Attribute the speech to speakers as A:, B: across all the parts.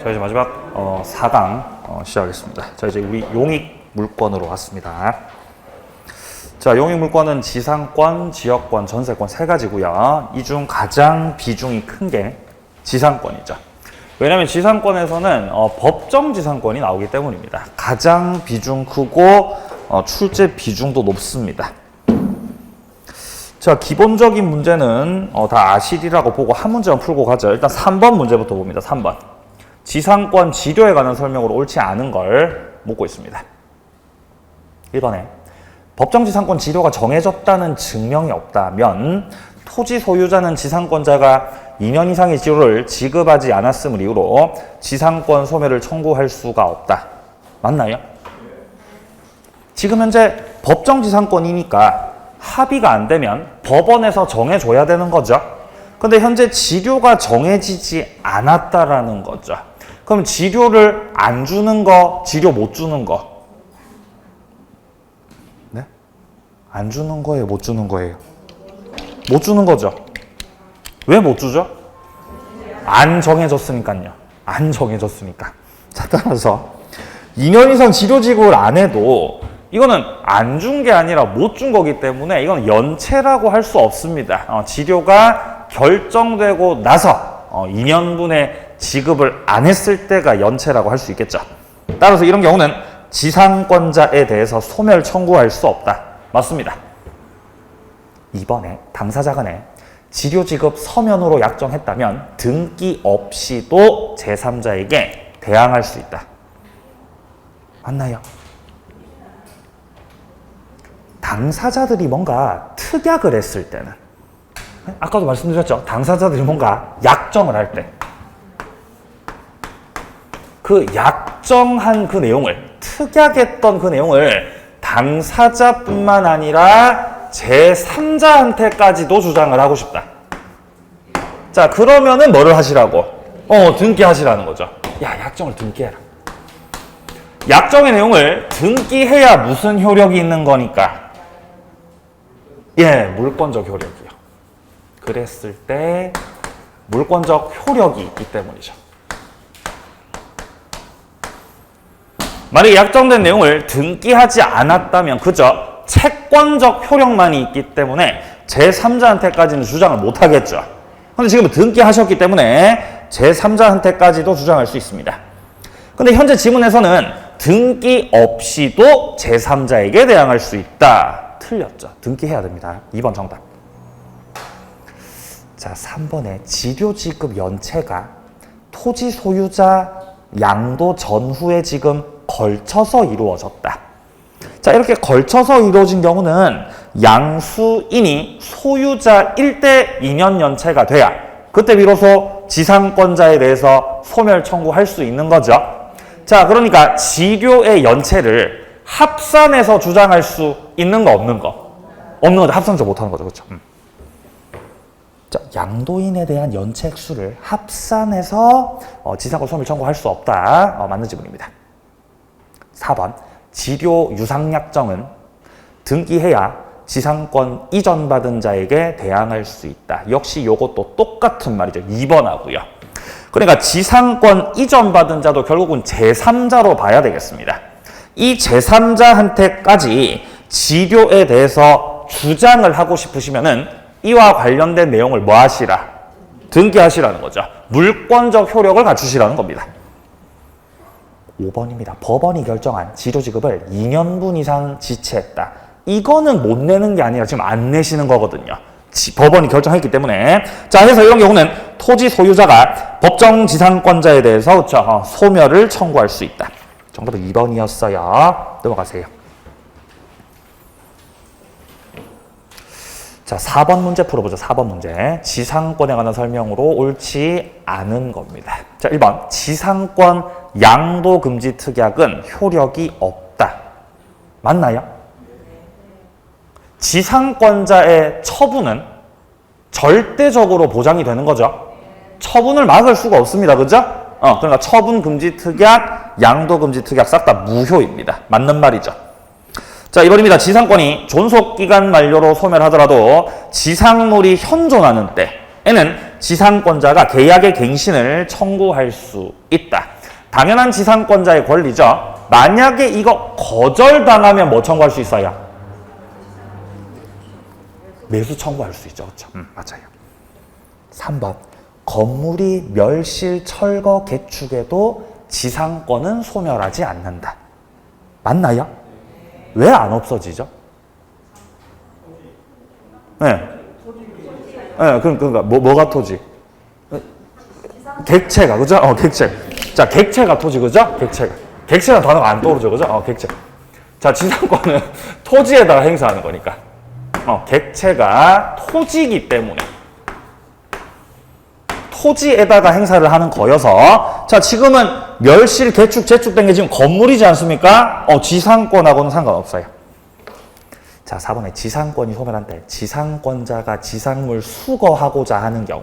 A: 자, 이제 마지막 4강 시작하겠습니다. 자, 이제 우리 용익 물권으로 왔습니다. 자, 용익 물권은 지상권, 지역권, 전세권 세 가지고요. 이 중 가장 비중이 큰 게 지상권이죠. 왜냐하면 지상권에서는 법정 지상권이 나오기 때문입니다. 가장 비중 크고 출제 비중도 높습니다. 자, 기본적인 문제는 다 아시리라고 보고 한 문제만 풀고 가죠. 일단 3번 문제부터 봅니다. 3번. 지상권 지료에 관한 설명으로 옳지 않은 걸 묻고 있습니다. 1번에 법정 지상권 지료가 정해졌다는 증명이 없다면 토지 소유자는 지상권자가 2년 이상의 지료를 지급하지 않았음을 이유로 지상권 소멸을 청구할 수가 없다. 맞나요? 지금 현재 법정 지상권이니까 합의가 안 되면 법원에서 정해줘야 되는 거죠. 근데 현재 지료가 정해지지 않았다라는 거죠. 그럼 지료를 안 주는 거, 지료 못 주는 거. 네? 안 주는 거예요, 못 주는 거예요? 못 주는 거죠. 왜 못 주죠? 안 정해졌으니까요. 안 정해졌으니까. 자, 따라서 2년 이상 지료 지급을 안 해도 이거는 안 준 게 아니라 못 준 거기 때문에 이건 연체라고 할 수 없습니다. 지료가 결정되고 나서 2년분의 지급을 안 했을 때가 연체라고 할 수 있겠죠. 따라서 이런 경우는 지상권자에 대해서 소멸 청구할 수 없다. 맞습니다. 2번에 당사자 간에 지료 지급 서면으로 약정했다면 등기 없이도 제3자에게 대항할 수 있다. 맞나요? 당사자들이 뭔가 특약을 했을 때는, 아까도 말씀드렸죠. 당사자들이 뭔가 약정을 할 때 그 약정한 그 내용을, 특약했던 그 내용을 당사자뿐만 아니라 제3자한테까지도 주장을 하고 싶다. 자, 그러면은 뭐를 하시라고? 등기하시라는 거죠. 야, 약정을 등기해라. 약정의 내용을 등기해야 무슨 효력이 있는 거니까? 예, 물권적 효력이요. 그랬을 때 물권적 효력이 있기 때문이죠. 만약에 약정된 내용을 등기하지 않았다면 그저 채권적 효력만이 있기 때문에 제3자한테까지는 주장을 못 하겠죠. 근데 지금 등기하셨기 때문에 제3자한테까지도 주장할 수 있습니다. 근데 현재 지문에서는 등기 없이도 제3자에게 대항할 수 있다. 틀렸죠. 등기해야 됩니다. 2번 정답. 자, 3번에 지료 지급 연체가 토지 소유자 양도 전후에 지금 걸쳐서 이루어졌다. 자, 이렇게 걸쳐서 이루어진 경우는 양수인이 소유자일 때 2년 연체가 돼야 그때 비로소 지상권자에 대해서 소멸 청구할 수 있는 거죠. 자, 그러니까 지료의 연체를 합산해서 주장할 수 있는 거 없는 거? 없는 거죠. 합산해서 못하는 거죠. 그렇죠? 자, 양도인에 대한 연체 액수를 합산해서 지상권 소멸 청구할 수 없다. 맞는 지문입니다. 4번 지료 유상약정은 등기해야 지상권 이전받은 자에게 대항할 수 있다. 역시 이것도 똑같은 말이죠. 2번하고요. 그러니까 지상권 이전받은 자도 결국은 제3자로 봐야 되겠습니다. 이 제3자한테까지 지료에 대해서 주장을 하고 싶으시면은 이와 관련된 내용을 뭐 하시라? 등기하시라는 거죠. 물권적 효력을 갖추시라는 겁니다. 5번입니다. 법원이 결정한 지료 지급을 2년분 이상 지체했다. 이거는 못 내는 게 아니라 지금 안 내시는 거거든요. 법원이 결정했기 때문에. 자, 그래서 이런 경우는 토지 소유자가 법정 지상권자에 대해서 소멸을 청구할 수 있다. 정답은 2번이었어요. 넘어가세요. 자, 4번 문제 풀어보죠. 4번 문제. 지상권에 관한 설명으로 옳지 않은 겁니다. 자, 1번. 지상권 양도금지 특약은 효력이 없다. 맞나요? 지상권자의 처분은 절대적으로 보장이 되는 거죠. 처분을 막을 수가 없습니다. 그죠? 그러니까 처분금지 특약, 양도금지 특약 싹 다 무효입니다. 맞는 말이죠. 자, 2번입니다. 지상권이 존속기간 만료로 소멸하더라도 지상물이 현존하는 때에는 지상권자가 계약의 갱신을 청구할 수 있다. 당연한 지상권자의 권리죠. 만약에 이거 거절당하면 뭐 청구할 수 있어요? 매수 청구할 수 있죠. 그렇죠? 맞아요. 3번. 건물이 멸실, 철거, 개축에도 지상권은 소멸하지 않는다. 맞나요? 왜 안 없어지죠? 네. 네, 그러니까 뭐가 토지? 객체가, 그죠? 객체. 자, 객체가 토지, 그죠? 객체는 단어가 안 떠오르죠, 그죠? 객체. 자, 지상권은 토지에다가 행사하는 거니까. 객체가 토지이기 때문에. 토지에다가 행사를 하는 거여서, 자, 지금은 멸실, 개축, 재축된 게 지금 건물이지 않습니까? 지상권하고는 상관없어요. 자, 4번에 지상권이 소멸한 때 지상권자가 지상물 수거하고자 하는 경우.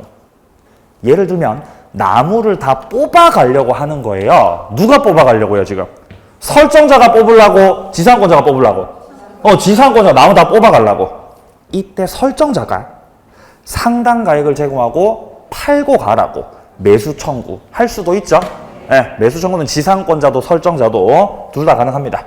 A: 예를 들면 나무를 다 뽑아가려고 하는 거예요. 누가 뽑아가려고요, 지금? 설정자가 뽑으려고, 지상권자가 뽑으려고? 지상권자가 나무 다 뽑아가려고. 이때 설정자가 상당 가액을 제공하고 팔고 가라고 매수 청구할 수도 있죠. 네, 매수 청구는 지상권자도 설정자도 둘 다 가능합니다.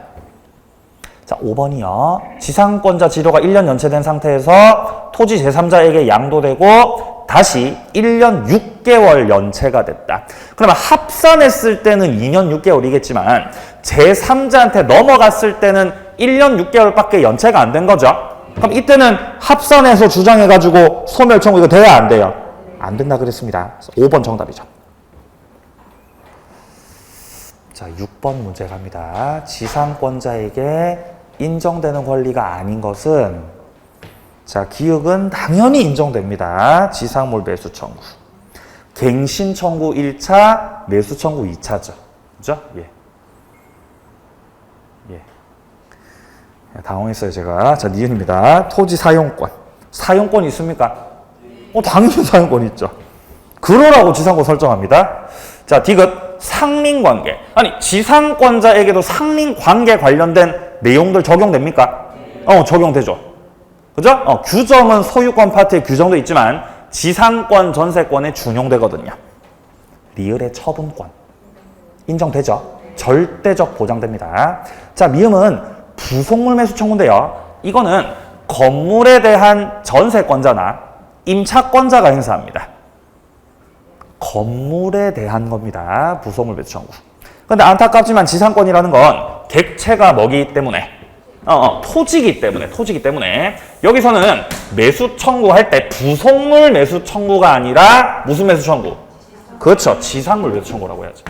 A: 자, 5번이요. 지상권자 지료가 1년 연체된 상태에서 토지 제3자에게 양도되고 다시 1년 6개월 연체가 됐다. 그러면 합산했을 때는 2년 6개월이겠지만 제3자한테 넘어갔을 때는 1년 6개월밖에 연체가 안 된 거죠. 그럼 이때는 합산해서 주장해가지고 소멸 청구 이거 돼야 안 돼요? 안 된다 그랬습니다. 5번 정답이죠. 자, 6번 문제 갑니다. 지상권자에게 인정되는 권리가 아닌 것은, 자, 기역은 당연히 인정됩니다. 지상물 매수 청구. 갱신 청구 1차, 매수 청구 2차죠. 그죠? 예. 당황했어요, 제가. 자, 니은입니다. 토지 사용권. 사용권이 있습니까? 당연히 사용권이 있죠. 그러라고 지상권 설정합니다. 자, 디귿. 상린관계. 아니, 지상권자에게도 상린관계 관련된 내용들 적용됩니까? 적용되죠. 그죠? 규정은 소유권 파트에 규정도 있지만 지상권, 전세권에 준용되거든요. 리을의 처분권. 인정되죠? 절대적 보장됩니다. 자, 미음은 부속물 매수 청구인데요. 이거는 건물에 대한 전세권자나 임차권자가 행사합니다. 건물에 대한 겁니다. 부속물 매수 청구. 그런데 안타깝지만 지상권이라는 건 객체가 뭐기 때문에 토지기 때문에 여기서는 매수 청구할 때 부속물 매수 청구가 아니라 무슨 매수 청구? 그렇죠. 지상물 매수 청구라고 해야죠.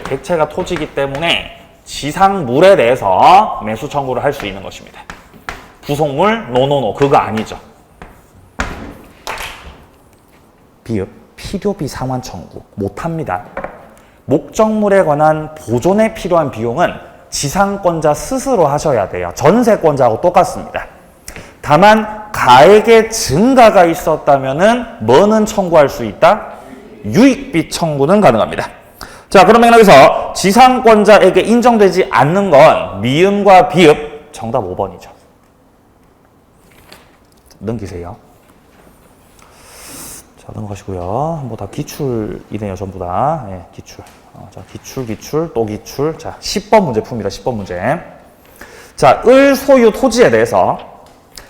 A: 객체가 토지기 때문에 지상물에 대해서 매수 청구를 할 수 있는 것입니다. 부속물 노노노 그거 아니죠. 비읍 필요비 상환 청구 못합니다. 목적물에 관한 보존에 필요한 비용은 지상권자 스스로 하셔야 돼요. 전세권자하고 똑같습니다. 다만 가액의 증가가 있었다면은 뭐는 청구할 수 있다? 유익비 청구는 가능합니다. 자, 그러면 여기서 지상권자에게 인정되지 않는 건 미음과 비읍 정답 5번이죠. 넘기세요. 자, 넘어가시고요. 뭐 다 기출이네요, 전부 다. 예, 기출. 자, 기출, 또 기출. 자, 10번 문제 풉니다, 10번 문제. 자, 을 소유 토지에 대해서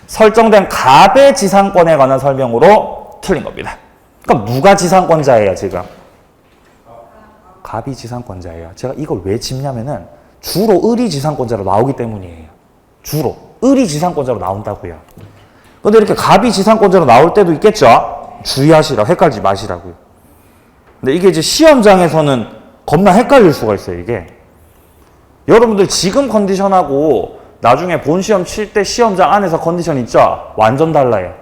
A: 설정된 갑의 지상권에 관한 설명으로 틀린 겁니다. 그럼 누가 지상권자예요, 지금? 갑이 지상권자예요. 제가 이걸 왜 짚냐면은 주로 을이 지상권자로 나오기 때문이에요. 주로. 을이 지상권자로 나온다고요. 근데 이렇게 갑이 지상권자로 나올 때도 있겠죠? 주의하시라고, 헷갈리지 마시라고요. 근데 이게 이제 시험장에서는 겁나 헷갈릴 수가 있어요, 이게. 여러분들 지금 컨디션하고 나중에 본 시험 칠 때 시험장 안에서 컨디션 있죠? 완전 달라요.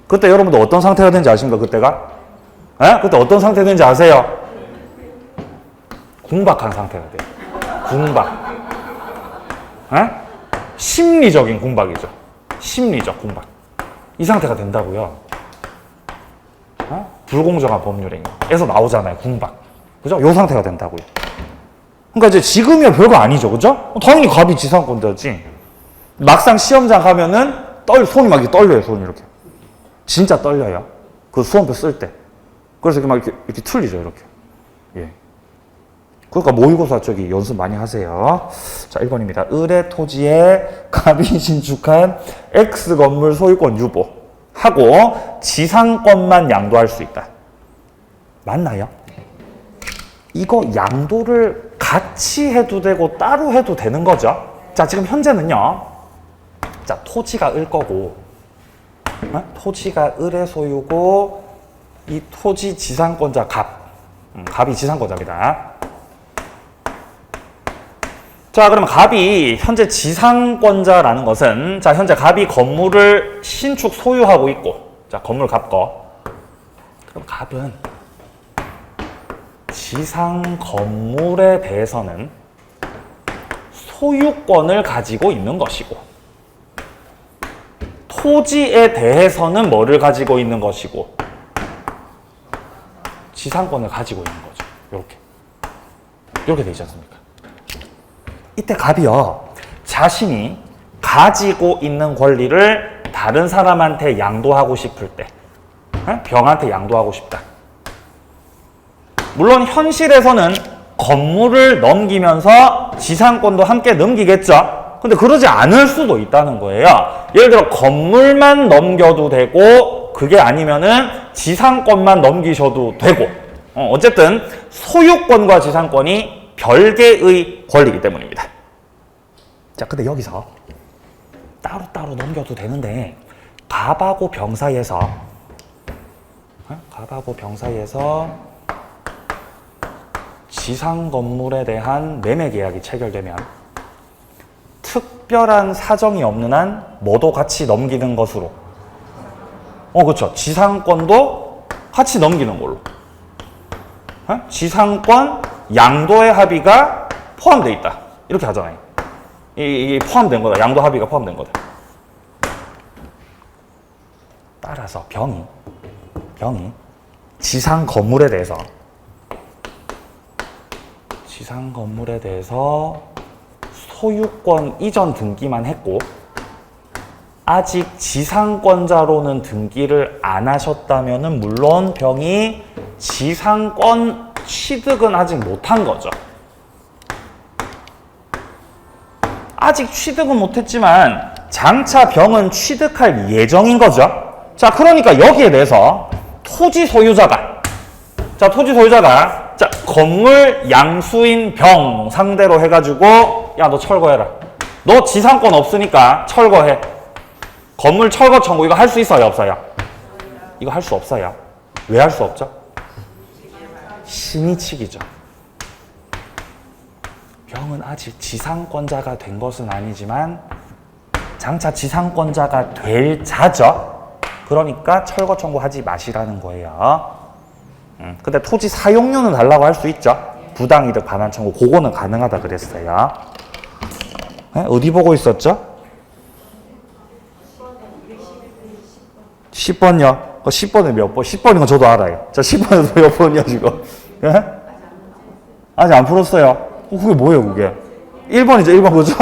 A: 그때 여러분들 어떤 상태가 되는지 아십니까, 그때가? 에? 그때 어떤 상태가 되는지 아세요? 궁박한 상태가 돼요. 궁박. 에? 심리적인 궁박이죠. 심리적 궁박. 이 상태가 된다고요. 불공정한 법률행위에서 나오잖아요, 궁박. 그죠? 요 상태가 된다고요. 그러니까 이제 지금이야 별거 아니죠, 그죠? 당연히 갑이 지상권자지. 막상 시험장 가면은 손이 막 이렇게 떨려요, 손이 이렇게. 진짜 떨려요. 그 수험표 쓸 때. 그래서 이렇게 막 이렇게 틀리죠, 이렇게. 예. 그러니까 모의고사 저기 연습 많이 하세요. 자, 1번입니다. 을의 토지에 갑이 신축한 X 건물 소유권 유보하고 지상권만 양도할 수 있다. 맞나요? 이거 양도를 같이 해도 되고 따로 해도 되는 거죠. 자, 지금 현재는요. 자, 토지가 을 거고, 토지가 을의 소유고, 이 토지 지상권자 갑이 지상권자입니다. 자, 그러면 갑이 현재 지상권자라는 것은, 자, 현재 갑이 건물을 신축 소유하고 있고, 자, 건물 갑 거. 그럼 갑은 지상 건물에 대해서는 소유권을 가지고 있는 것이고, 토지에 대해서는 뭐를 가지고 있는 것이고, 지상권을 가지고 있는 거죠. 이렇게 되지 않습니까? 이때 갑이요, 자신이 가지고 있는 권리를 다른 사람한테 양도하고 싶을 때, 병한테 양도하고 싶다. 물론 현실에서는 건물을 넘기면서 지상권도 함께 넘기겠죠. 근데 그러지 않을 수도 있다는 거예요. 예를 들어 건물만 넘겨도 되고, 그게 아니면은 지상권만 넘기셔도 되고, 어쨌든 소유권과 지상권이 별개의 권리이기 때문입니다. 자, 근데 여기서 따로따로 넘겨도 되는데, 갑하고 병 사이에서 지상 건물에 대한 매매 계약이 체결되면 특별한 사정이 없는 한 뭐도 같이 넘기는 것으로, 그렇죠. 지상권도 같이 넘기는 걸로, 지상권 양도의 합의가 포함되어 있다. 이렇게 하잖아요. 이게 포함된 거다. 양도 합의가 포함된 거다. 따라서 병이 지상 건물에 대해서 소유권 이전 등기만 했고, 아직 지상권자로는 등기를 안 하셨다면은 물론 병이 지상권 취득은 아직 못한 거죠. 아직 취득은 못했지만 장차 병은 취득할 예정인 거죠. 자, 그러니까 여기에 대해서 토지 소유자가 자, 건물 양수인 병 상대로 해가지고, 야, 너 철거해라. 너 지상권 없으니까 철거해. 건물 철거 청구 이거 할 수 있어요, 없어요? 이거 할 수 없어요. 왜 할 수 없죠? 신의칙이죠. 병은 아직 지상권자가 된 것은 아니지만 장차 지상권자가 될 자죠. 그러니까 철거 청구하지 마시라는 거예요. 근데 토지 사용료는 달라고 할 수 있죠. 부당이득 반환 청구, 그거는 가능하다 그랬어요. 어디 보고 있었죠? 10번요. 10번은 몇 번? 10번인 건 저도 알아요. 자, 10번은 몇 번이요, 지금? 예? 아직 안 풀었어요. 그게 뭐예요, 그게? 1번이죠, 1번, 그죠?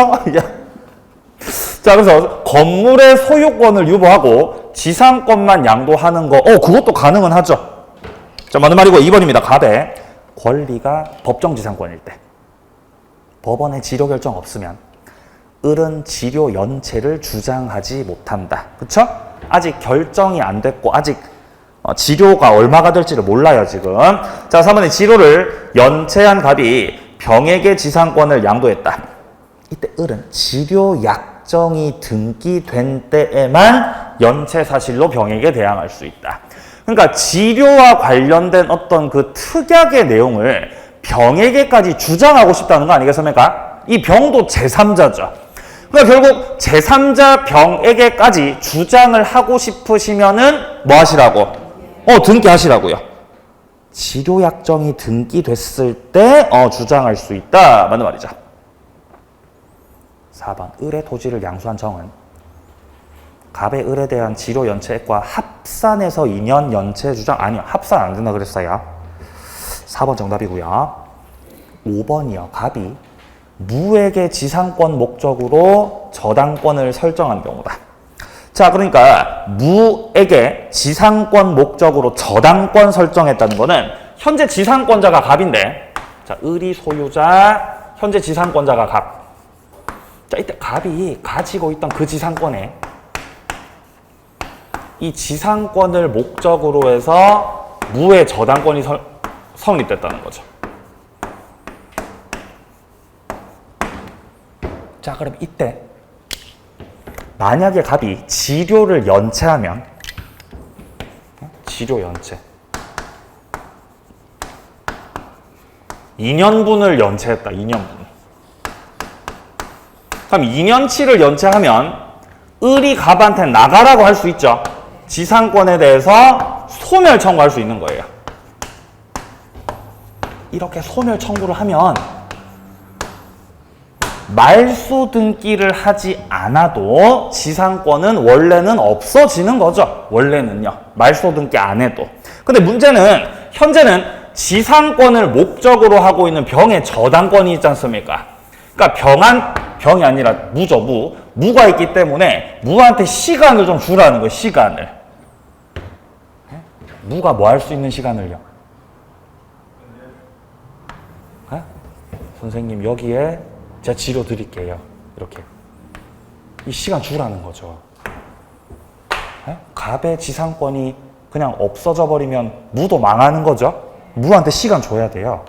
A: 자, 그래서 건물의 소유권을 유보하고 지상권만 양도하는 거, 그것도 가능은 하죠. 자, 맞는 말이고 2번입니다. 갑의 권리가 법정 지상권일 때, 법원의 지료 결정 없으면 을은 지료 연체를 주장하지 못한다. 그쵸? 아직 결정이 안 됐고 아직 지료가 얼마가 될지를 몰라요, 지금. 자, 3번에 지료를 연체한 갑이 병에게 지상권을 양도했다. 이때 을은 지료 약정이 등기된 때에만 연체 사실로 병에게 대항할 수 있다. 그러니까 지료와 관련된 어떤 그 특약의 내용을 병에게까지 주장하고 싶다는 거 아니겠습니까? 이 병도 제3자죠. 그러니까 결국 제3자 병에게까지 주장을 하고 싶으시면은 뭐 하시라고? 등기하시라고요. 지료약정이 등기됐을 때 주장할 수 있다. 맞는 말이죠. 4번 을의 토지를 양수한 정은 갑의 을에 대한 지료 연체액과 합산해서 2년 연체 주장, 아니요, 합산 안 된다 그랬어요. 4번 정답이고요. 5번이요. 갑이 무에게 지상권 목적으로 저당권을 설정한 경우다. 자, 그러니까 무에게 지상권 목적으로 저당권 설정했다는 거는 현재 지상권자가 갑인데 자, 을이 소유자, 현재 지상권자가 갑. 자, 이때 갑이 가지고 있던 그 지상권에 이 지상권을 목적으로 해서 무의 저당권이 성립됐다는 거죠. 자, 그럼 이때 만약에 갑이 지료를 연체하면 지료 연체 2년분을 연체했다. 2년분. 그럼 2년치를 연체하면 을이 갑한테 나가라고 할 수 있죠. 지상권에 대해서 소멸 청구할 수 있는 거예요. 이렇게 소멸 청구를 하면 말소 등기를 하지 않아도 지상권은 원래는 없어지는 거죠. 원래는요. 말소 등기 안 해도. 근데 문제는 현재는 지상권을 목적으로 하고 있는 병의 저당권이 있지 않습니까? 그러니까 병이 아니라 무죠. 무가 있기 때문에 무한테 시간을 좀 주라는 거예요. 시간을. 무가 뭐 할 수 있는 시간을요? 선생님 여기에 제가 지료 드릴게요. 이렇게. 이 시간 주라는 거죠. 갑의 지상권이 그냥 없어져 버리면 무도 망하는 거죠. 무한테 시간 줘야 돼요.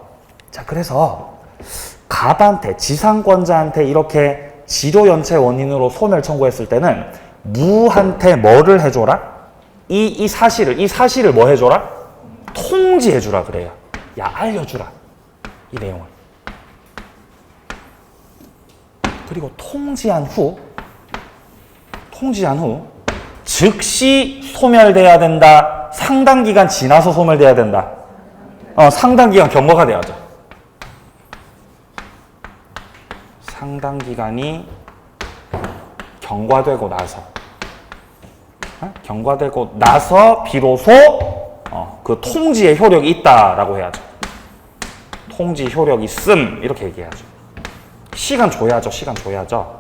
A: 자, 그래서 갑한테, 지상권자한테 이렇게 지료 연체 원인으로 소멸 청구했을 때는 무한테 뭐를 해줘라? 이 사실을 뭐 해줘라? 통지해주라 그래요. 야, 알려주라. 이 내용을. 그리고 통지한 후 즉시 소멸돼야 된다. 상당 기간 지나서 소멸돼야 된다. 상당 기간 경과가 돼야죠. 상당 기간이 경과되고 나서 비로소 그 통지의 효력이 있다라고 해야죠. 통지 효력이 있음 이렇게 얘기해야죠. 시간 줘야죠.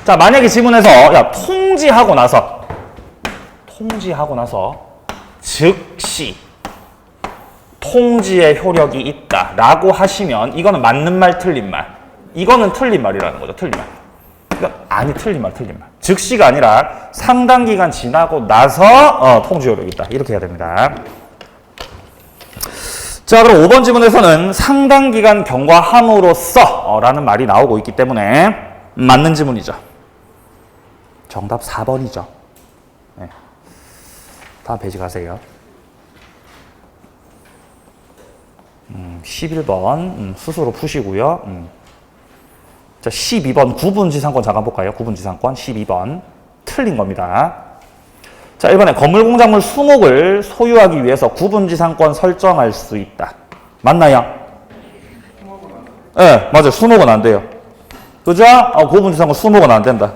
A: 자, 만약에 지문에서 야, 통지하고 나서 즉시 통지의 효력이 있다라고 하시면 이거는 맞는 말, 틀린 말. 이거는 틀린 말이라는 거죠. 틀린 말. 그러니까 아니, 틀린 말. 즉시가 아니라 상당 기간 지나고 나서 통지 효력이 있다. 이렇게 해야 됩니다. 자, 그럼 5번 지문에서는 상당 기간 경과함으로써 라는 말이 나오고 있기 때문에 맞는 지문이죠. 정답 4번이죠. 네. 다음 페이지 가세요. 11번 스스로 푸시고요. 자, 12번 구분지상권 잠깐 볼까요? 구분지상권 12번 틀린 겁니다. 자, 1번에 건물공작물 수목을 소유하기 위해서 구분지상권 설정할 수 있다. 맞나요? 네, 맞아요. 수목은 안 돼요. 그죠? 구분지상권 수목은 안 된다.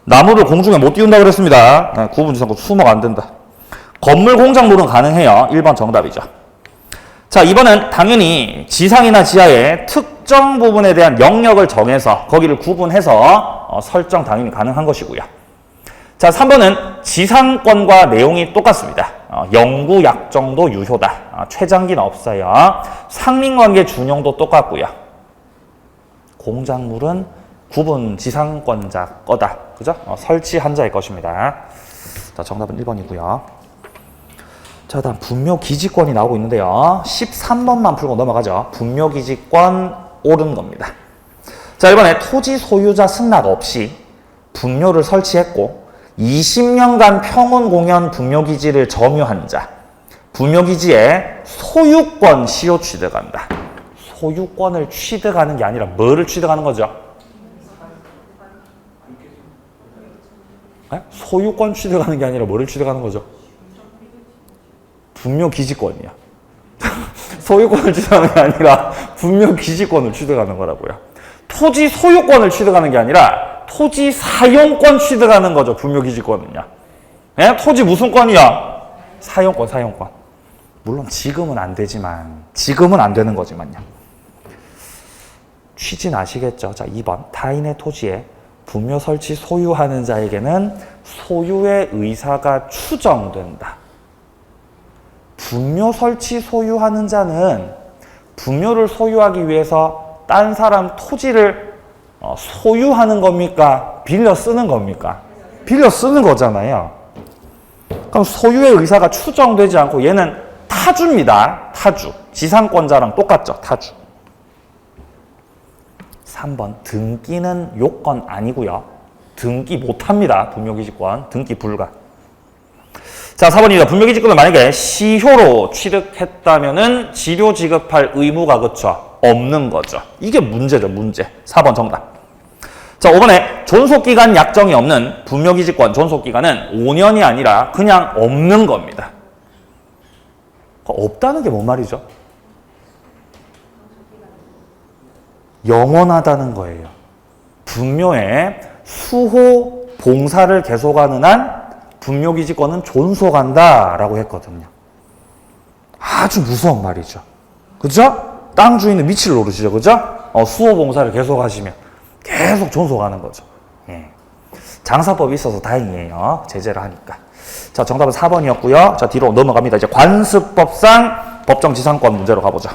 A: 나무를 공중에 못 띄운다 그랬습니다. 네, 구분지상권 수목 안 된다. 건물공작물은 가능해요. 1번 정답이죠. 자, 2번은 당연히 지상이나 지하의 특정 부분에 대한 영역을 정해서 거기를 구분해서 설정 당연히 가능한 것이고요. 자, 3번은 지상권과 내용이 똑같습니다. 영구 약정도 유효다. 최장기는 없어요. 상린관계 준용도 똑같고요. 공작물은 구분 지상권자 거다. 그죠? 설치한 자의 것입니다. 자, 정답은 1번이고요. 자, 다음 분묘기지권이 나오고 있는데요. 13번만 풀고 넘어가죠. 분묘기지권 옳은 겁니다. 자, 이번에 토지 소유자 승낙 없이 분묘를 설치했고 20년간 평온공연 분묘기지를 점유한 자, 분묘기지에 소유권 시효 취득한다. 소유권을 취득하는 게 아니라 뭐를 취득하는 거죠? 소유권 취득하는 게 아니라 뭐를 취득하는 거죠? 분묘기지권이야. 소유권을 취득하는 게 아니라 분묘기지권을 취득하는 거라고요. 토지 소유권을 취득하는 게 아니라 토지 사용권 취득하는 거죠. 분묘기지권은요. 예? 토지 무슨 권이야? 사용권. 물론 지금은 안 되지만, 지금은 안 되는 거지만요. 취지는 아시겠죠? 자, 2번. 타인의 토지에 분묘 설치 소유하는 자에게는 소유의 의사가 추정된다. 분묘 설치 소유하는 자는 분묘를 소유하기 위해서 딴 사람 토지를 소유하는 겁니까? 빌려 쓰는 겁니까? 빌려 쓰는 거잖아요. 그럼 소유의 의사가 추정되지 않고 얘는 타주입니다. 타주. 지상권자랑 똑같죠. 타주. 3번 등기는 요건 아니고요. 등기 못합니다. 분묘기지권. 등기 불가. 자, 4번입니다. 분묘기지권을 만약에 시효로 취득했다면은 지료 지급할 의무가 그쵸? 없는 거죠. 이게 문제죠. 문제. 4번 정답. 자, 5번에 존속기간 약정이 없는 분묘기지권 존속기간은 5년이 아니라 그냥 없는 겁니다. 없다는 게 뭔 말이죠? 영원하다는 거예요. 분묘에 수호 봉사를 계속하는 한 분묘기지권은 존속한다라고 했거든요. 아주 무서운 말이죠. 그죠? 땅 주인은 미칠 노릇이죠. 그죠? 수호 봉사를 계속하시면 계속 존속하는 거죠. 예. 장사법이 있어서 다행이에요. 제재를 하니까. 자, 정답은 4번이었고요. 자, 뒤로 넘어갑니다. 이제 관습법상 법정지상권 문제로 가보죠.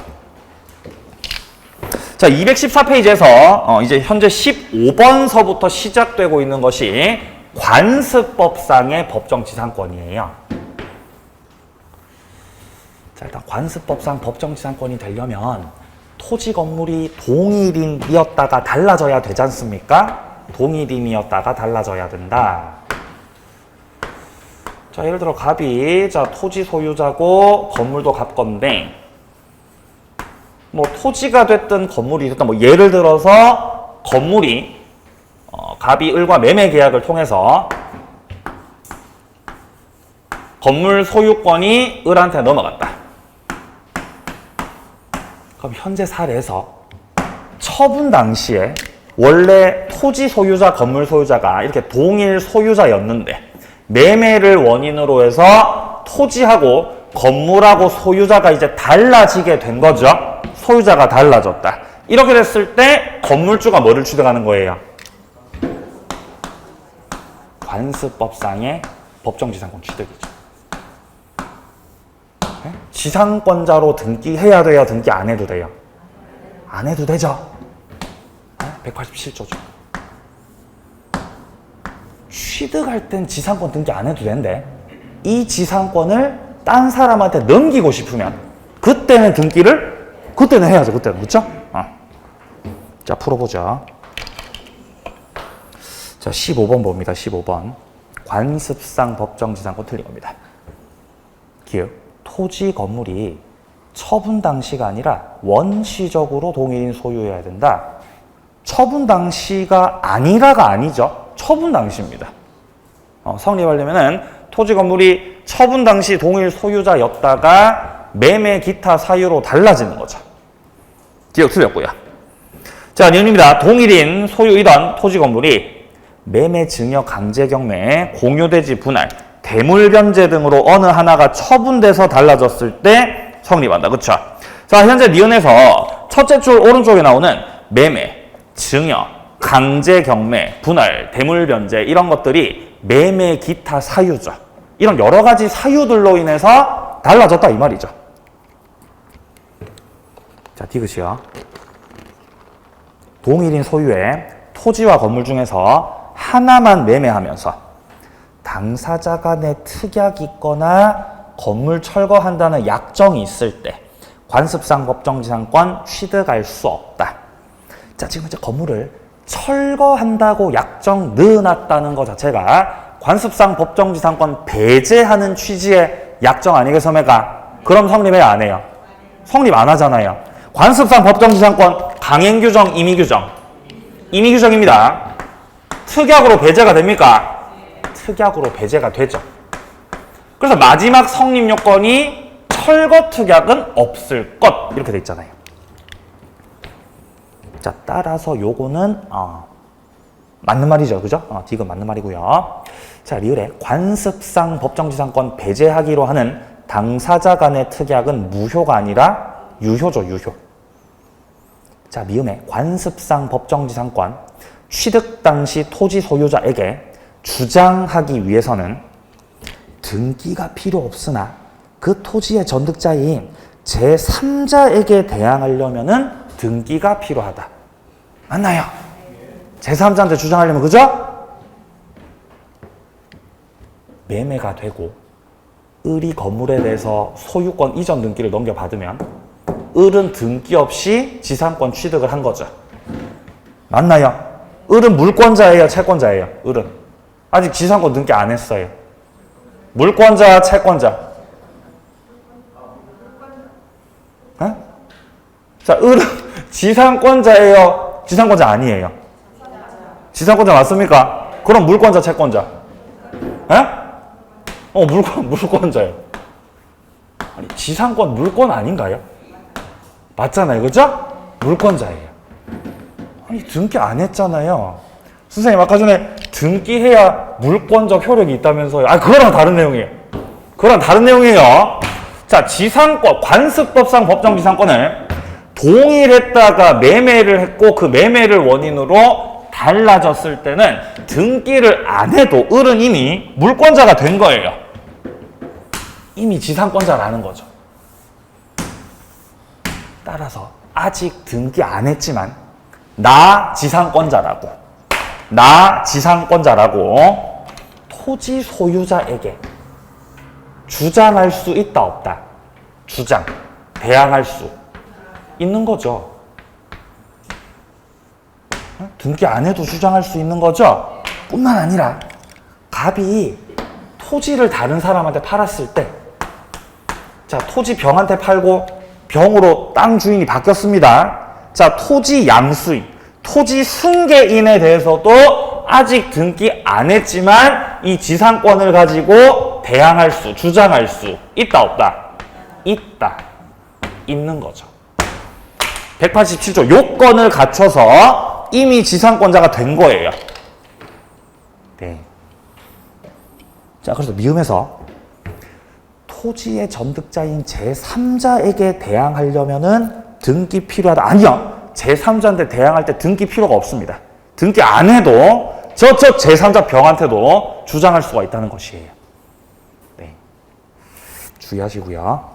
A: 자, 214페이지에서 이제 현재 15번서부터 시작되고 있는 것이 관습법상의 법정지상권이에요. 자, 일단 관습법상 법정지상권이 되려면 토지 건물이 동일인이었다가 달라져야 되지 않습니까? 동일인이었다가 달라져야 된다. 자, 예를 들어 갑이 토지 소유자고 건물도 갑 건데 뭐 토지가 됐든 건물이 됐든 뭐 예를 들어서 건물이 갑이 을과 매매 계약을 통해서 건물 소유권이 을한테 넘어갔다. 그럼 현재 사례에서 처분 당시에 원래 토지 소유자, 건물 소유자가 이렇게 동일 소유자였는데 매매를 원인으로 해서 토지하고 건물하고 소유자가 이제 달라지게 된 거죠. 소유자가 달라졌다. 이렇게 됐을 때 건물주가 뭐를 취득하는 거예요? 관습법상의 법정지상권 취득이죠. 네? 지상권자로 등기해야 돼요? 등기 안 해도 돼요? 안 해도 되죠? 네? 187조죠. 취득할 땐 지상권 등기 안 해도 되는데 이 지상권을 딴 사람한테 넘기고 싶으면 그때는 등기를 그때는 해야죠. 그때는. 그렇죠? 자, 풀어보죠. 자, 15번 봅니다. 15번. 관습상 법정지상권 틀린 겁니다. 기억. 토지 건물이 처분 당시가 아니라 원시적으로 동일인 소유해야 된다. 처분 당시가 아니라가 아니죠. 처분 당시입니다. 성립하려면은 토지 건물이 처분 당시 동일 소유자였다가 매매 기타 사유로 달라지는 거죠. 기억 틀렸고요. 자, 니은입니다. 동일인 소유이던 토지 건물이 매매 증여 강제 경매에 공유대지 분할, 대물 변제 등으로 어느 하나가 처분돼서 달라졌을 때 성립한다. 그쵸? 자, 현재 니은에서 첫째 줄 오른쪽에 나오는 매매, 증여, 강제 경매, 분할, 대물 변제 이런 것들이 매매 기타 사유죠. 이런 여러 가지 사유들로 인해서 달라졌다 이 말이죠. 자, 디귿이요. 동일인 소유의 토지와 건물 중에서 하나만 매매하면서 당사자 간의 특약이 있거나 건물 철거한다는 약정이 있을 때 관습상 법정지상권 취득할 수 없다. 자, 지금 이제 건물을 철거한다고 약정 넣어놨다는 것 자체가 관습상 법정지상권 배제하는 취지의 약정 아니겠습니까? 그럼 성립해야 안 해요? 성립 안 하잖아요. 관습상 법정지상권 강행규정, 임의규정? 임의규정입니다. 특약으로 배제가 됩니까? 특약으로 배제가 되죠. 그래서 마지막 성립 요건이 철거 특약은 없을 것 이렇게 돼 있잖아요. 자, 따라서 요거는 맞는 말이죠. 그죠? 디귿 맞는 말이고요. 자, 리을에 관습상 법정지상권 배제하기로 하는 당사자 간의 특약은 무효가 아니라 유효죠. 유효. 자, 미음에 관습상 법정지상권 취득 당시 토지 소유자에게 주장하기 위해서는 등기가 필요 없으나 그 토지의 전득자인 제3자에게 대항하려면은 등기가 필요하다. 맞나요? 제3자한테 주장하려면, 그죠? 매매가 되고 을이 건물에 대해서 소유권 이전 등기를 넘겨받으면 을은 등기 없이 지상권 취득을 한 거죠. 맞나요? 을은 물권자예요, 채권자예요? 을은 아직 지상권 등기 안 했어요. 물권자, 채권자? 에? 자, 을은 지상권자예요, 지상권자 아니에요? 지상권자 맞습니까? 그럼 물권자, 채권자? 에? 물권자예요. 아니, 지상권 물권 아닌가요? 맞잖아요, 그죠? 물권자예요. 아니, 등기 안 했잖아요. 선생님, 아까 전에 등기해야 물권적 효력이 있다면서요. 아, 그거랑 다른 내용이에요. 그거랑 다른 내용이에요. 자, 지상권, 관습법상 법정 지상권을 동일했다가 매매를 했고 그 매매를 원인으로 달라졌을 때는 등기를 안 해도 을은 이미 물권자가 된 거예요. 이미 지상권자라는 거죠. 따라서 아직 등기 안 했지만 나 지상권자라고 토지 소유자에게 주장할 수 있다 없다? 주장, 대항할 수 있는 거죠. 등기 안 해도 주장할 수 있는 거죠. 뿐만 아니라 갑이 토지를 다른 사람한테 팔았을 때, 자, 토지 병한테 팔고 병으로 땅 주인이 바뀌었습니다. 자, 토지 양수인, 토지 승계인에 대해서도 아직 등기 안 했지만 이 지상권을 가지고 대항할 수, 주장할 수 있다 없다? 있다. 있는 거죠. 187조 요건을 갖춰서 이미 지상권자가 된 거예요. 네. 자, 그래서 미음에서 토지의 전득자인 제3자에게 대항하려면은 등기 필요하다. 아니요. 제3자한테 대항할 때 등기 필요가 없습니다. 등기 안 해도 저 제3자 병한테도 주장할 수가 있다는 것이에요. 네. 주의하시고요.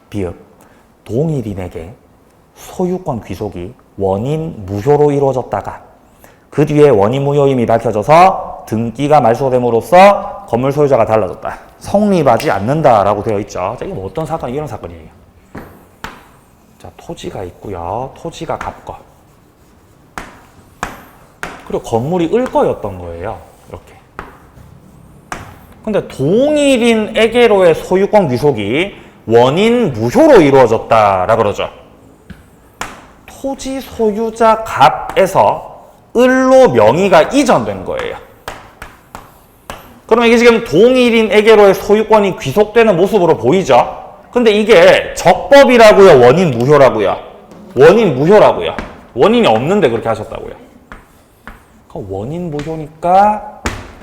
A: 비읍. 동일인에게 소유권 귀속이 원인 무효로 이루어졌다가 그 뒤에 원인 무효임이 밝혀져서 등기가 말소됨으로써 건물 소유자가 달라졌다. 성립하지 않는다라고 되어 있죠. 자, 이거 뭐 어떤 사건? 이런 사건이에요. 자, 토지가 있고요. 토지가 갑거. 그리고 건물이 을 거였던 거예요. 이렇게. 근데 동일인에게로의 소유권 귀속이 원인 무효로 이루어졌다라 그러죠. 토지 소유자 갑에서 을로 명의가 이전된 거예요. 그러면 이게 지금 동일인에게로의 소유권이 귀속되는 모습으로 보이죠? 근데 이게 적법이라고요? 원인 무효라고요? 원인 무효라고요. 원인이 없는데 그렇게 하셨다고요. 원인 무효니까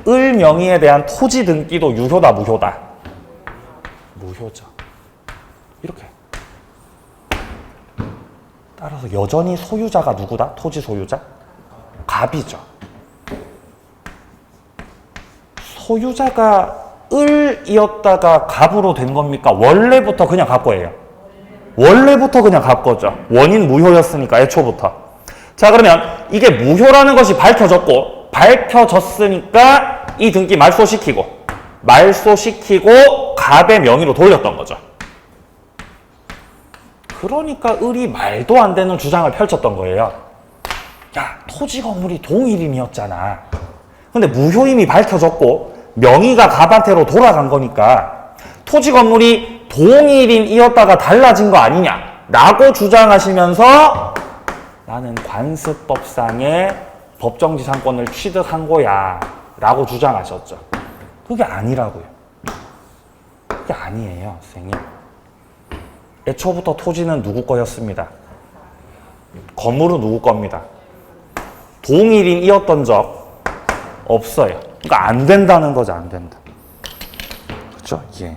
A: 을 명의에 대한 토지 등기도 유효다, 무효다? 무효죠. 이렇게. 따라서 여전히 소유자가 누구다? 토지 소유자? 갑이죠. 소유자가 을이었다가 갑으로 된 겁니까? 원래부터 그냥 갑거예요. 원래부터 그냥 갑거죠. 원인 무효였으니까 애초부터. 자, 그러면 이게 무효라는 것이 밝혀졌고 밝혀졌으니까 이 등기 말소시키고 갑의 명의로 돌렸던 거죠. 그러니까 을이 말도 안 되는 주장을 펼쳤던 거예요. 야, 토지 건물이 동일인이었잖아. 근데 무효임이 밝혀졌고 명의가 갑한테로 돌아간 거니까 토지 건물이 동일인이었다가 달라진 거 아니냐 라고 주장하시면서 나는 관습법상의 법정지상권을 취득한 거야 라고 주장하셨죠. 그게 아니라고요. 그게 아니에요, 선생님. 애초부터 토지는 누구 거였습니다. 건물은 누구 겁니다. 동일인이었던 적 없어요. 그러니까 안 된다는 거죠, 안 된다. 그렇죠? 예.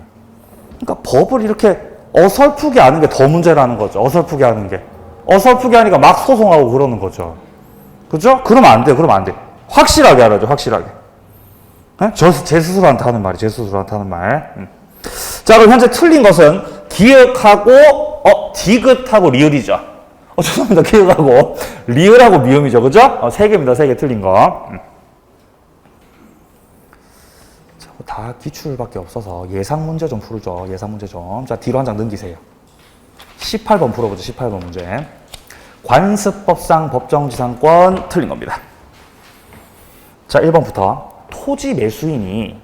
A: 그러니까 법을 이렇게 어설프게 하는 게 더 문제라는 거죠. 어설프게 하는 게. 어설프게 하니까 막 소송하고 그러는 거죠. 그죠? 그러면 안 돼, 그러면 안 돼. 확실하게 하라죠, 확실하게. 제 스스로한테 하는 말이, 제 스스로한테 하는 말. 자, 그럼 현재 틀린 것은 기역하고 디귿하고 리을이죠. 죄송합니다. 기역하고 리을하고 미음이죠. 그죠? 세 개입니다. 세 개 틀린 거. 자, 다 기출밖에 없어서 예상 문제 좀 풀죠. 예상 문제 좀. 자, 뒤로 한 장 넘기세요. 18번 풀어보죠. 18번 문제. 관습법상 법정지상권 틀린 겁니다. 자, 1번부터 토지 매수인이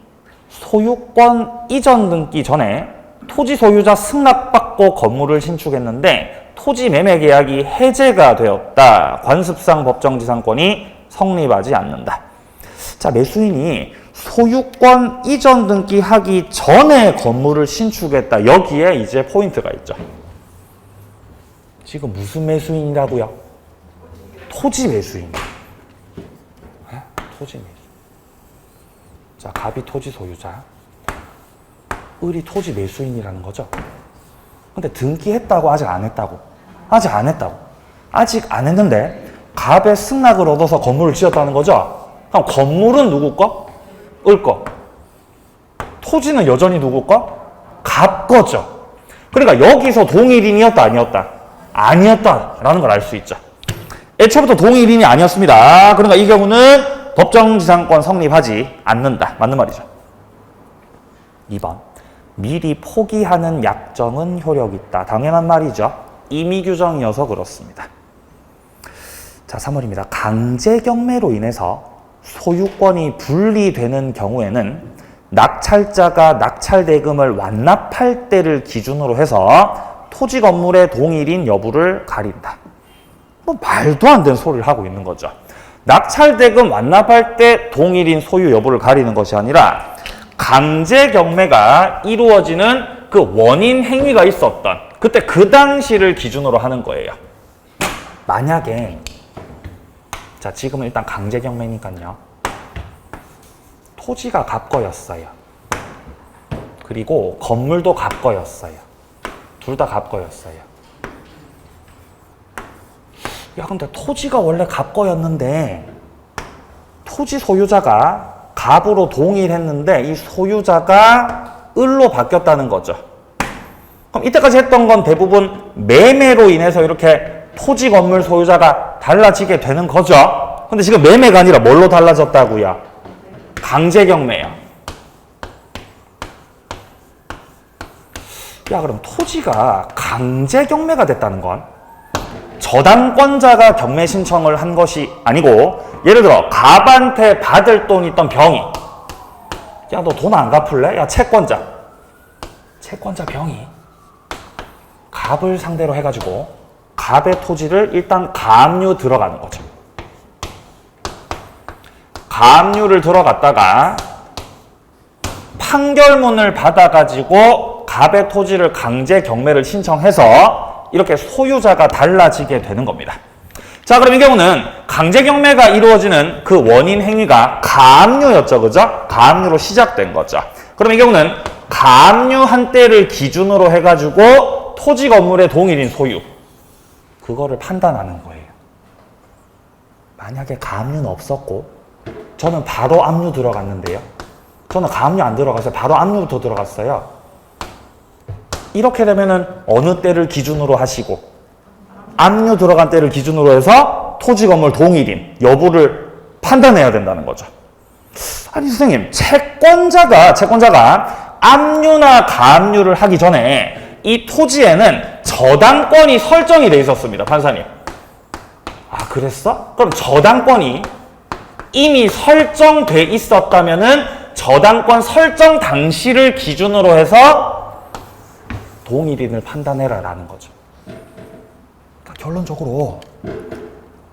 A: 소유권 이전 등기 전에 토지 소유자 승낙받고 건물을 신축했는데 토지 매매 계약이 해제가 되었다. 관습상 법정지상권이 성립하지 않는다. 자, 매수인이 소유권 이전 등기 하기 전에 건물을 신축했다. 여기에 이제 포인트가 있죠. 지금 무슨 매수인이라고요? 토지 매수인. 토지 매수. 자, 갑이 토지 소유자, 을이 토지 매수인이라는 거죠. 근데 등기했다고 아직 안 했다고? 아직 안 했다고. 아직 안 했는데 갑의 승낙을 얻어서 건물을 지었다는 거죠. 그럼 건물은 누구 거? 을 거. 토지는 여전히 누구 거? 갑 거죠. 그러니까 여기서 동일인이었다 아니었다? 아니었다라는 걸 알 수 있죠. 애초부터 동일인이 아니었습니다. 그러니까 이 경우는 법정지상권 성립하지 않는다. 맞는 말이죠. 2번. 미리 포기하는 약정은 효력이 있다. 당연한 말이죠. 임의규정이어서 그렇습니다. 자, 3번입니다. 강제경매로 인해서 소유권이 분리되는 경우에는 낙찰자가 낙찰대금을 완납할 때를 기준으로 해서 토지 건물의 동일인 여부를 가린다. 뭐 말도 안 되는 소리를 하고 있는 거죠. 낙찰대금 완납할 때 동일인 소유 여부를 가리는 것이 아니라 강제 경매가 이루어지는 그 원인 행위가 있었던 그때 그 당시를 기준으로 하는 거예요. 만약에 자, 지금은 일단 강제 경매니까요. 토지가 갑 거였어요. 그리고 건물도 갑 거였어요. 둘 다 갑 거였어요. 야, 근데 토지가 원래 갑 거였는데 토지 소유자가 갑으로 동일했는데 이 소유자가 을로 바뀌었다는 거죠. 그럼 이때까지 했던 건 대부분 매매로 인해서 이렇게 토지 건물 소유자가 달라지게 되는 거죠. 근데 지금 매매가 아니라 뭘로 달라졌다고요? 강제경매요. 야, 그럼 토지가 강제경매가 됐다는 건 저당권자가 경매 신청을 한 것이 아니고, 예를 들어 갑한테 받을 돈 있던 병이, 야, 너 돈 안 갚을래? 야, 채권자 병이 갑을 상대로 해가지고 갑의 토지를 일단 가압류 들어가는 거죠. 가압류를 들어갔다가 판결문을 받아가지고 갑의 토지를 강제 경매를 신청해서 이렇게 소유자가 달라지게 되는 겁니다. 자, 그럼 이 경우는 강제 경매가 이루어지는 그 원인 행위가 가압류였죠, 그죠? 가압류로 시작된 거죠. 그럼 이 경우는 가압류 한 때를 기준으로 해가지고 토지 건물의 동일인 소유, 그거를 판단하는 거예요. 만약에 가압류는 없었고 저는 바로 압류 들어갔는데요. 저는 가압류 안 들어갔어요. 바로 압류부터 들어갔어요. 이렇게 되면은 어느 때를 기준으로 하시고 압류 들어간 때를 기준으로 해서 토지 건물 동일인 여부를 판단해야 된다는 거죠. 아니 선생님, 채권자가 압류나 가압류를 하기 전에 이 토지에는 저당권이 설정이 돼 있었습니다. 판사님. 아, 그랬어? 그럼 저당권이 이미 설정돼 있었다면은 저당권 설정 당시를 기준으로 해서 동일인을 판단해라 라는 거죠. 그러니까 결론적으로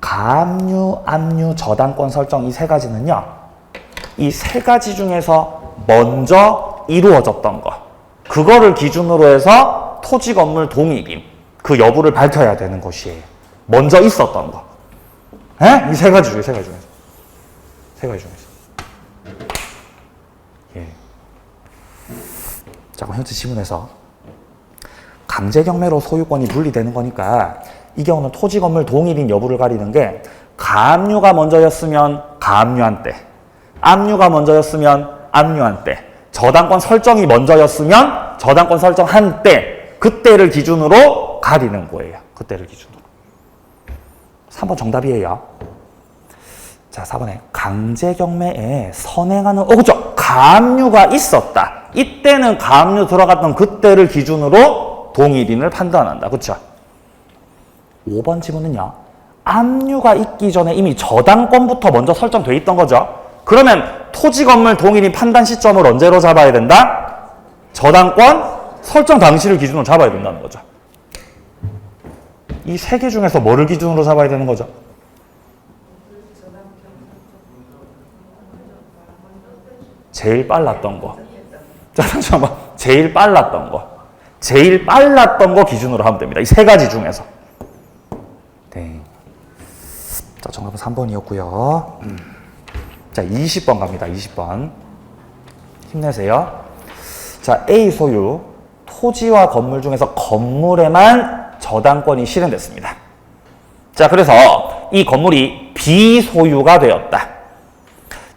A: 가압류, 압류, 저당권 설정 이 세 가지는요, 이 세 가지 중에서 먼저 이루어졌던 거, 그거를 기준으로 해서 토지 건물 동일인 그 여부를 밝혀야 되는 것이에요. 먼저 있었던 거. 이 세 가지 중에서. 예. 자, 그럼 현재 지문에서 강제경매로 소유권이 분리되는 거니까 이 경우는 토지 건물 동일인 여부를 가리는 게 가압류가 먼저였으면 가압류한 때, 압류가 먼저였으면 압류한 때, 저당권 설정이 먼저였으면 저당권 설정한 때, 그때를 기준으로 가리는 거예요. 그때를 기준으로. 3번 정답이에요. 자, 4번에 강제경매에 선행하는 그죠? 가압류가 있었다. 이때는 가압류 들어갔던 그때를 기준으로 동일인을 판단한다. 그렇죠? 5번 지문은요. 압류가 있기 전에 이미 저당권부터 먼저 설정돼 있던 거죠. 그러면 토지 건물 동일인 판단 시점을 언제로 잡아야 된다? 저당권 설정 당시를 기준으로 잡아야 된다는 거죠. 이 세 개 중에서 뭐를 기준으로 잡아야 되는 거죠? 제일 빨랐던 거. 자, 잠깐만. 제일 빨랐던 거. 제일 빨랐던 거 기준으로 하면 됩니다. 이 세 가지 중에서. 네. 자, 정답은 3번이었고요. 자, 20번 갑니다. 20번. 힘내세요. 자, A 소유 토지와 건물 중에서 건물에만 저당권이 실현됐습니다. 자, 그래서 이 건물이 비소유가 되었다.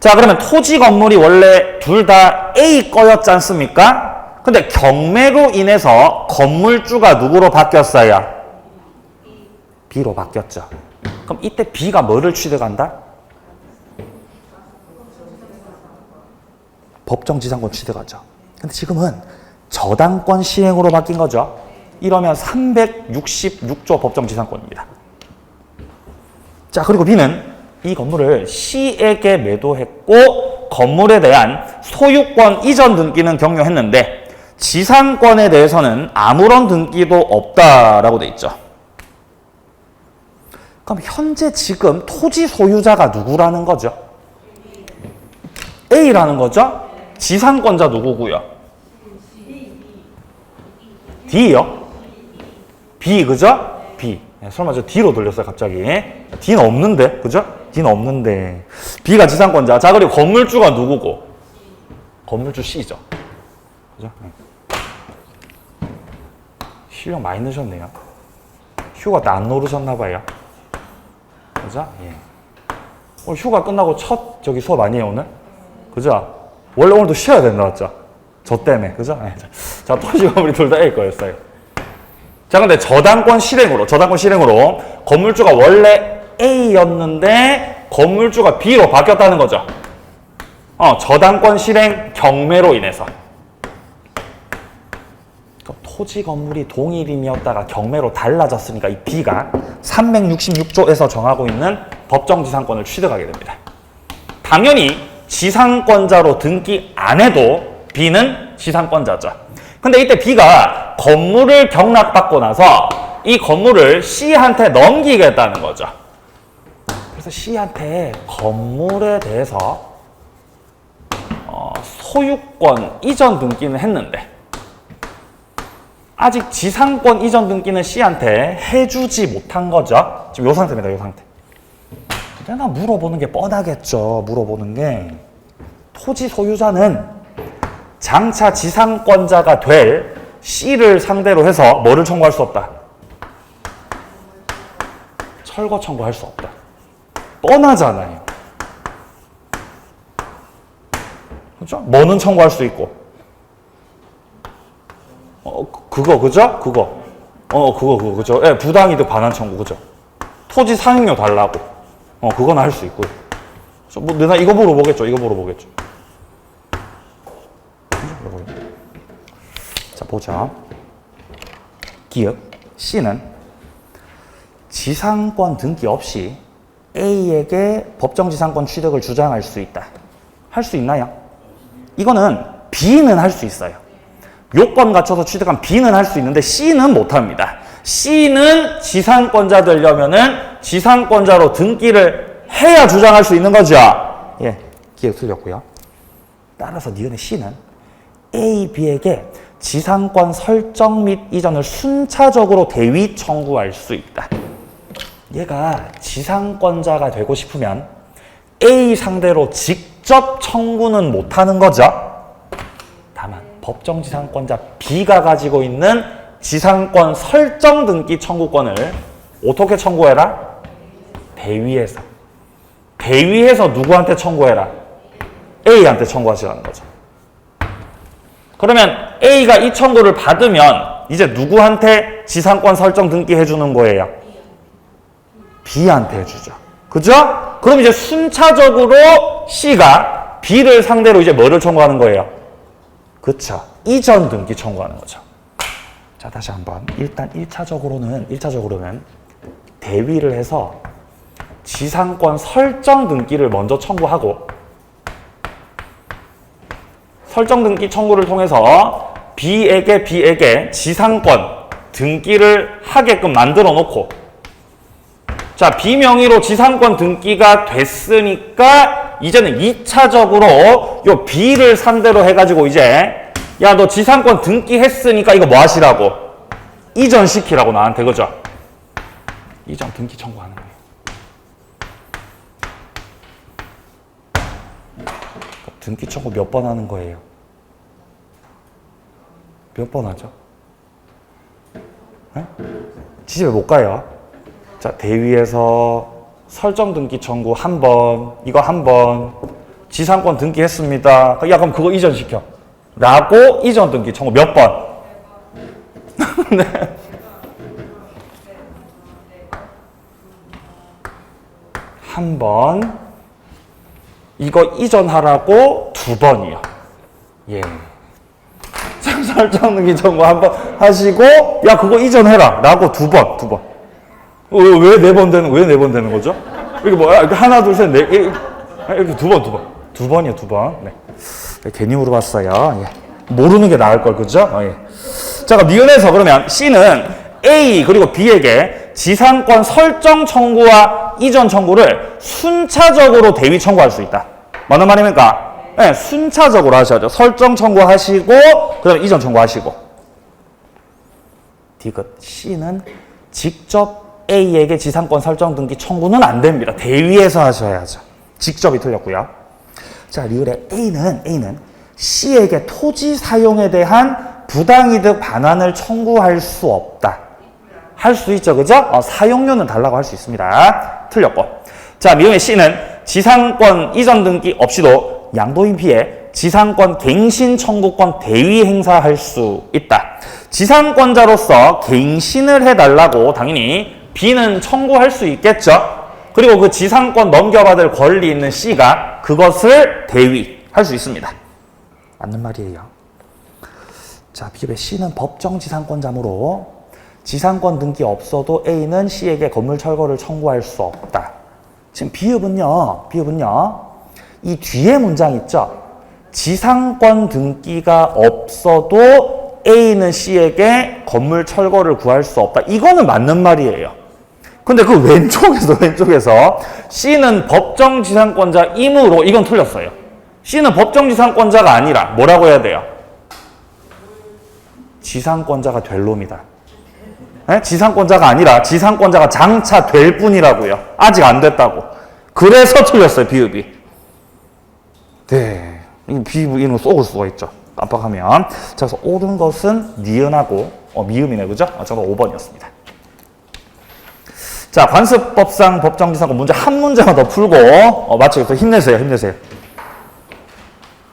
A: 자, 그러면 토지 건물이 원래 둘 다 A 거였지 않습니까? 근데 경매로 인해서 건물주가 누구로 바뀌었어요? B로 바뀌었죠. 그럼 이때 B가 뭐를 취득한다? 법정지상권 취득하죠. 근데 지금은 저당권 시행으로 바뀐 거죠. 이러면 366조 법정지상권입니다. 자, 그리고 B는 이 건물을 C에게 매도했고 건물에 대한 소유권 이전 등기는 경료했는데 지상권에 대해서는 아무런 등기도 없다라고 돼 있죠. 그럼 현재 지금 토지 소유자가 누구라는 거죠? A라는 거죠? 지상권자 누구고요? D요? B, 그죠? B. 설마 저 D로 돌렸어요, 갑자기. D는 없는데, 그죠? D는 없는데. B가 지상권자. 자, 그리고 건물주가 누구고? 건물주 C죠. 그죠? 실력 많이 넣으셨네요. 휴가 때 안 노르셨나봐요. 그죠? 예. 오늘 휴가 끝나고 첫 수업 아니에요, 오늘? 그죠? 원래 오늘도 쉬어야 된다, 맞죠? 저 때문에, 그죠? 네. 자, 토지 건물이 둘 다 A 거였어요. 자, 근데 저당권 실행으로 건물주가 원래 A였는데 건물주가 B로 바뀌었다는 거죠. 저당권 실행 경매로 인해서. 토지 건물이 동일임이었다가 경매로 달라졌으니까 이 B가 366조에서 정하고 있는 법정지상권을 취득하게 됩니다. 당연히 지상권자로 등기 안 해도 B는 지상권자죠. 근데 이때 B가 건물을 경락받고 나서 이 건물을 C한테 넘기겠다는 거죠. 그래서 C한테 건물에 대해서 소유권 이전 등기는 했는데 아직 지상권 이전 등기는 C한테 해주지 못한 거죠. 지금 이 상태입니다. 이 상태. 내가 물어보는 게 뻔하겠죠. 물어보는 게 토지 소유자는 장차 지상권자가 될 C를 상대로 해서 뭐를 청구할 수 없다? 철거 청구할 수 없다. 뻔하잖아요. 그죠? 뭐는 청구할 수 있고. 그거, 그죠? 그거. 그죠? 예, 부당이득 반환 청구, 그죠? 토지 상용료 달라고. 그건 할 수 있고요. 뭐, 내가 이거 물어보겠죠? 이거 물어보겠죠? 자, 보자. 기억. C는 지상권 등기 없이 A에게 법정지상권 취득을 주장할 수 있다. 할 수 있나요? 이거는 B는 할 수 있어요. 요건 갖춰서 취득한 B는 할 수 있는데 C는 못합니다. C는 지상권자 되려면은 지상권자로 등기를 해야 주장할 수 있는 거죠. 예, 기억 틀렸고요. 따라서 니은의 C는 A, B에게 지상권 설정 및 이전을 순차적으로 대위 청구할 수 있다. 얘가 지상권자가 되고 싶으면 A 상대로 직접 청구는 못하는 거죠. 다만 법정지상권자 B가 가지고 있는 지상권 설정 등기 청구권을 어떻게 청구해라? 대위에서. 대위에서 누구한테 청구해라? A한테 청구하시라는 거죠. 그러면 A가 이 청구를 받으면 이제 누구한테 지상권 설정 등기 해주는 거예요? B한테 해주죠. 그죠? 그럼 이제 순차적으로 C가 B를 상대로 이제 뭐를 청구하는 거예요? 그쵸. 이전 등기 청구하는 거죠. 자, 다시 한번. 일단 1차적으로는 대위를 해서 지상권 설정 등기를 먼저 청구하고 설정 등기 청구를 통해서 B에게 지상권 등기를 하게끔 만들어 놓고 자, B 명의로 지상권 등기가 됐으니까 이제는 2차적으로 요 B를 상대로 해가지고 이제 야, 너 지상권 등기했으니까 이거 뭐 하시라고? 이전시키라고 나한테, 그죠? 이전 등기 청구하는 거예요. 등기 청구 몇 번 하는 거예요? 몇 번 하죠? 네? 지집에 못 가요. 자, 대위에서 설정 등기 청구 한 번, 이거 한 번, 지상권 등기했습니다. 야, 그럼 그거 이전시켜. 라고 이전 등기 청구 몇 번? 네. 한 번. 이거 이전하라고 2번이요. 예. 설정 등기 청구 한 번 하시고, 야, 그거 이전해라. 라고 2번. 왜 4번 되는 거죠? 이게 뭐야? 하나, 둘, 셋, 넷, 이렇게 2번이요, 2번. 네. 괜히 물어봤어요. 예. 모르는 게 나을 걸, 그죠? 예. 자, 그럼 니은에서 그러면 C는 A 그리고 B에게 지상권 설정 청구와 이전 청구를 순차적으로 대위 청구할 수 있다. 맞는 말입니까? 네, 순차적으로 하셔야죠. 설정 청구하시고, 그 다음에 이전 청구하시고. 디귿 C는 직접 A에게 지상권 설정 등기 청구는 안 됩니다. 대위에서 하셔야죠. 직접이 틀렸고요. 자, 리을의 A는 C에게 토지 사용에 대한 부당이득 반환을 청구할 수 없다. 할 수 있죠, 그죠? 사용료는 달라고 할 수 있습니다. 틀렸고. 자, 미음의 C는 지상권 이전 등기 없이도 양도인 B에 지상권 갱신 청구권 대위 행사할 수 있다. 지상권자로서 갱신을 해달라고 당연히 B는 청구할 수 있겠죠. 그리고 그 지상권 넘겨받을 권리 있는 C가 그것을 대위할 수 있습니다. 맞는 말이에요. 자, B의 C는 법정 지상권자므로 지상권 등기 없어도 A는 C에게 건물 철거를 청구할 수 없다. 지금 비읍은요, 이 뒤에 문장 있죠? 지상권 등기가 없어도 A는 C에게 건물 철거를 구할 수 없다. 이거는 맞는 말이에요. 근데 그 왼쪽에서 C는 법정 지상권자이므로 이건 틀렸어요. C는 법정 지상권자가 아니라 뭐라고 해야 돼요? 지상권자가 될 놈이다. 네? 지상권자가 아니라 지상권자가 장차 될 뿐이라고요. 아직 안 됐다고. 그래서 틀렸어요, 비읍이. 네. 이 비읍은 쏘을 수가 있죠. 깜빡하면. 자, 그래서 옳은 것은 니은하고, 미음이네, 그죠? 저도 5번이었습니다. 자, 관습법상 법정지상권 문제 한 문제만 더 풀고, 마치겠어요. 힘내세요.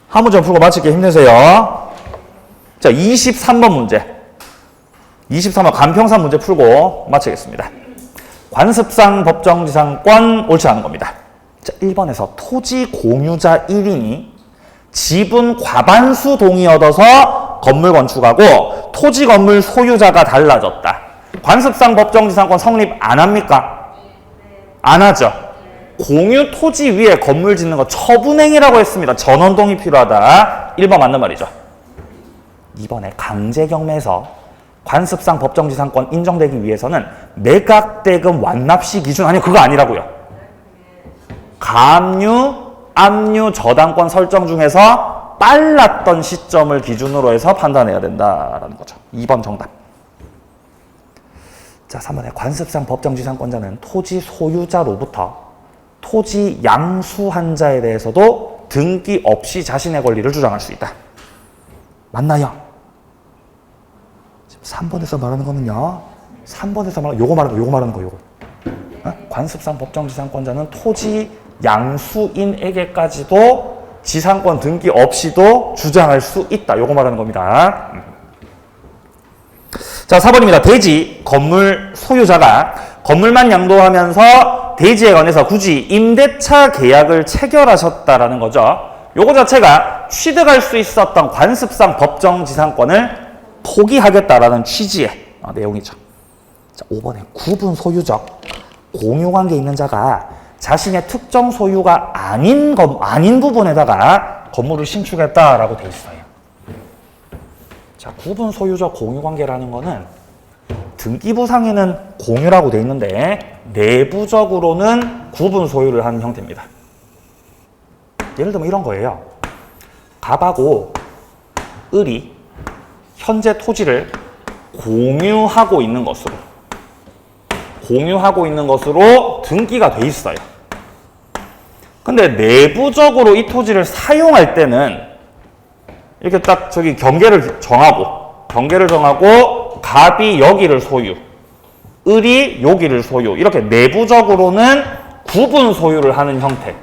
A: 한 문제만 풀고 마칠게 힘내세요. 자, 23번 문제. 23번 간평산 문제 풀고 마치겠습니다. 관습상 법정지상권 옳지 않은 겁니다. 자, 1번에서 토지 공유자 1인이 지분 과반수 동의 얻어서 건물 건축하고 토지 건물 소유자가 달라졌다. 관습상 법정지상권 성립 안 합니까? 안 하죠. 공유 토지 위에 건물 짓는 거 처분행위라고 했습니다. 전원 동의 필요하다. 1번 맞는 말이죠. 2번에 강제경매에서 관습상 법정지상권 인정되기 위해서는 매각대금 완납시 기준 아니 그거 아니라고요. 감유, 압류, 저당권 설정 중에서 빨랐던 시점을 기준으로 해서 판단해야 된다라는 거죠. 2번 정답. 자, 3번에 관습상 법정지상권자는 토지 소유자로부터 토지 양수한 자에 대해서도 등기 없이 자신의 권리를 주장할 수 있다. 맞나요? 지금 3번에서 말하는 거는요. 3번에서 말하는 요거 말하는 거 요거. 관습상 법정지상권자는 토지 양수인에게까지도 지상권 등기 없이도 주장할 수 있다. 요거 말하는 겁니다. 자, 4번입니다. 대지, 건물 소유자가 건물만 양도하면서 대지에 관해서 굳이 임대차 계약을 체결하셨다라는 거죠. 요거 자체가 취득할 수 있었던 관습상 법정지상권을 포기하겠다라는 취지의 내용이죠. 자, 5번에 구분 소유적 공유관계에 있는 자가 자신의 특정 소유가 아닌 부분에다가 건물을 신축했다라고 돼 있어요. 자, 구분 소유적 공유관계라는 거는 등기부상에는 공유라고 돼 있는데 내부적으로는 구분 소유를 하는 형태입니다. 예를 들면 이런 거예요. 갑하고 을이 현재 토지를 공유하고 있는 것으로 등기가 돼 있어요. 근데 내부적으로 이 토지를 사용할 때는 이렇게 딱 저기 경계를 정하고 갑이 여기를 소유, 을이 여기를 소유, 이렇게 내부적으로는 구분 소유를 하는 형태.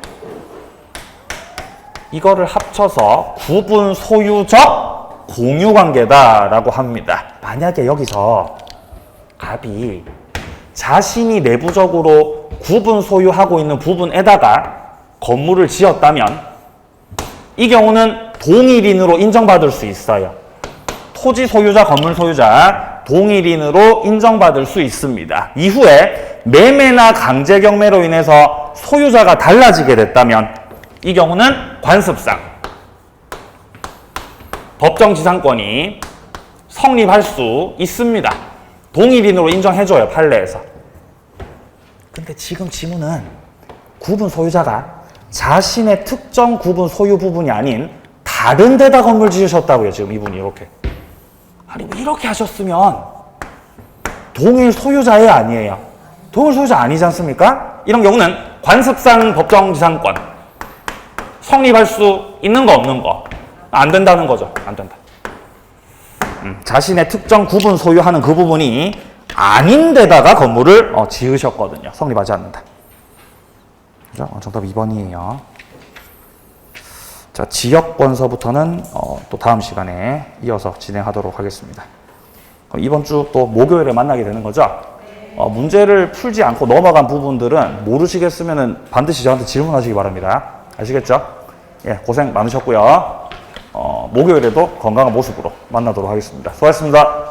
A: 이거를 합쳐서 구분 소유적 공유관계다라고 합니다. 만약에 여기서 갑이 자신이 내부적으로 구분 소유하고 있는 부분에다가 건물을 지었다면 이 경우는 동일인으로 인정받을 수 있어요. 토지 소유자, 건물 소유자 동일인으로 인정받을 수 있습니다. 이후에 매매나 강제 경매로 인해서 소유자가 달라지게 됐다면 이 경우는 관습상 법정지상권이 성립할 수 있습니다. 동일인으로 인정해줘요, 판례에서. 근데 지금 지문은 구분 소유자가 자신의 특정 구분 소유 부분이 아닌 다른 데다 건물 지으셨다고요, 지금 이분이 이렇게. 아니, 뭐 이렇게 하셨으면 동일 소유자예요, 아니에요? 동일 소유자 아니지 않습니까? 이런 경우는 관습상 법정지상권 성립할 수 있는 거 없는 거 안 된다는 거죠. 안 된다. 자신의 특정 구분 소유하는 그 부분이 아닌 데다가 건물을 지으셨거든요. 성립하지 않는다. 그죠? 정답 2번이에요. 자, 지역권서부터는 또 다음 시간에 이어서 진행하도록 하겠습니다. 이번 주 또 목요일에 만나게 되는 거죠. 문제를 풀지 않고 넘어간 부분들은 모르시겠으면 반드시 저한테 질문하시기 바랍니다. 아시겠죠? 예, 고생 많으셨고요. 목요일에도 건강한 모습으로 만나도록 하겠습니다. 수고하셨습니다.